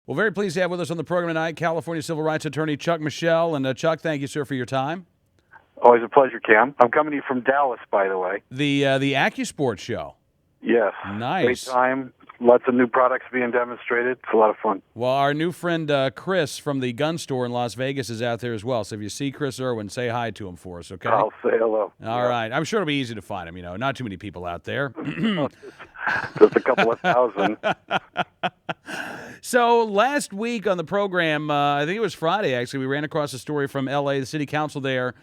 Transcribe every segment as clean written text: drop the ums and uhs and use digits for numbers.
Well, very pleased to have with us on the program tonight California civil rights attorney Chuck Michel. And Chuck, thank you, sir, for your time. Always a pleasure, Cam. I'm coming to you from Dallas, by the way. The AccuSport show. Yes. Nice. Great time. Lots of new products being demonstrated. It's a lot of fun. Well, our new friend Chris from the gun store in Las Vegas is out there as well. So if you see Chris Irwin, say hi to him for us, okay? I'll say hello. All right. I'm sure it'll be easy to find him. Not too many people out there. Just a couple of thousand. So last week on the program, I think it was Friday, actually, we ran across a story from L.A., the city council there,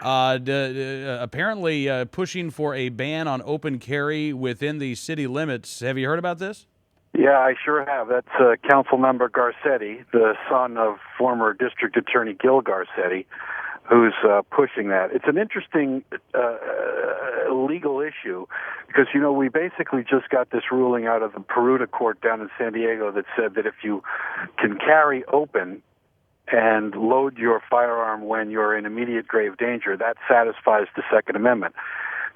apparently pushing for a ban on open carry within the city limits. Have you heard about this? Yeah, I sure have. That's Council Member Garcetti, the son of former District Attorney Gil Garcetti, who's pushing that. It's an interesting legal issue because, we basically just got this ruling out of the Peruta court down in San Diego that said that if you can carry open and load your firearm when you're in immediate grave danger, that satisfies the Second Amendment.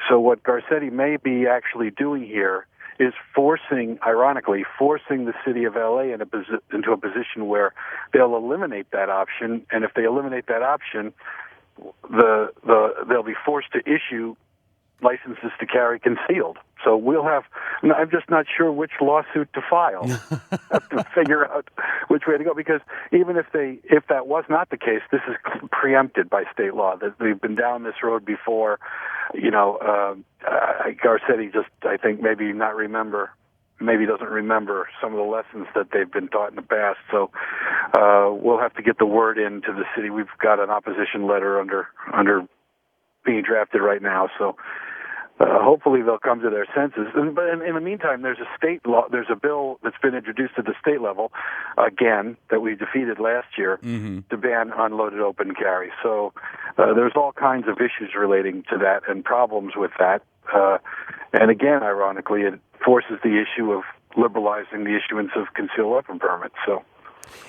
So what Garcetti may be actually doing here is ironically forcing the city of L.A. into a position where they'll eliminate that option, and if they eliminate that option, they'll be forced to issue licenses to carry concealed. So I'm just not sure which lawsuit to file. Have to figure out which way to go, because even if that was not the case, this is preempted by state law. That we've been down this road before. Garcetti I think maybe doesn't remember some of the lessons that they've been taught in the past. So we'll have to get the word into the city. We've got an opposition letter under being drafted right now. So hopefully they'll come to their senses. But in the meantime, there's a bill that's been introduced at the state level, again, that we defeated last year, to ban unloaded open carry. So there's all kinds of issues relating to that and problems with that. And again, ironically, it forces the issue of liberalizing the issuance of concealed weapon permits. So.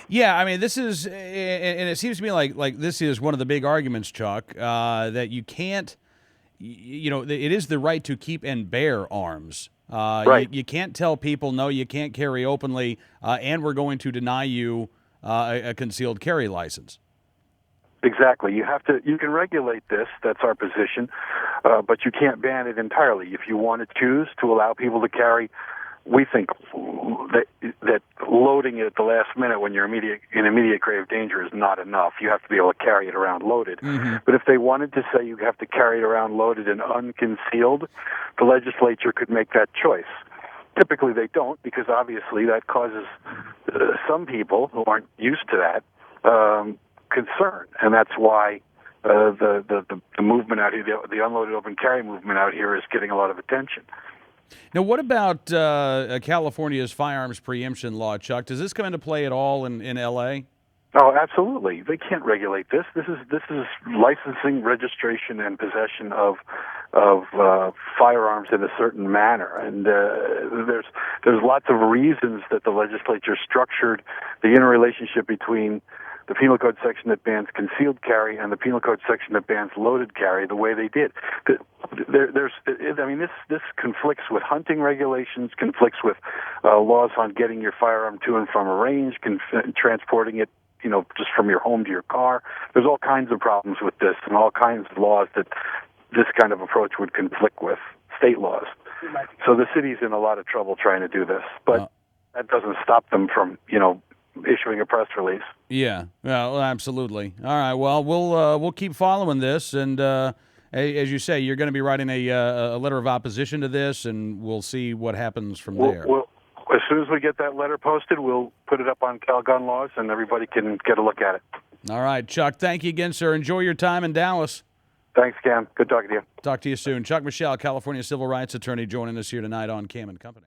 Yeah, I mean, this is, and it seems to me like this is one of the big arguments, Chuck, that you can't, it is the right to keep and bear arms. Right. You can't tell people, no, you can't carry openly, and we're going to deny you a concealed carry license. Exactly. You can regulate this. That's our position, but you can't ban it entirely. If you want to choose to allow people to carry, we think that loading it at the last minute when you're in immediate grave danger is not enough. You have to be able to carry it around loaded. But if they wanted to say you have to carry it around loaded and unconcealed, the legislature could make that choice. Typically they don't, because obviously that causes some people who aren't used to that concern, and that's why the movement out here, the unloaded open carry movement out here, is getting a lot of attention. Now, what about California's Firearms Preemption law, Chuck? Does this come into play at all in L.A.? Oh, absolutely. They can't regulate this. This is licensing, registration, and possession of firearms in a certain manner. And there's lots of reasons that the legislature structured the interrelationship between the Penal Code section that bans concealed carry and the Penal Code section that bans loaded carry the way they did. This conflicts with hunting regulations, conflicts with laws on getting your firearm to and from a range, transporting it, just from your home to your car. There's all kinds of problems with this, and all kinds of laws that this kind of approach would conflict with, state laws. So the city's in a lot of trouble trying to do this, but that doesn't stop them from, issuing a press release. Yeah, well, absolutely. All right, well, we'll keep following this, and as you say, you're going to be writing a letter of opposition to this, and we'll see what happens from there. As soon as we get that letter posted, we'll put it up on Cal Gun Laws, and everybody can get a look at it. All right, Chuck, thank you again, sir. Enjoy your time in Dallas. Thanks, Cam. Good talking to you. Talk to you soon. Chuck Michel, California civil rights attorney, joining us here tonight on Cam and Company.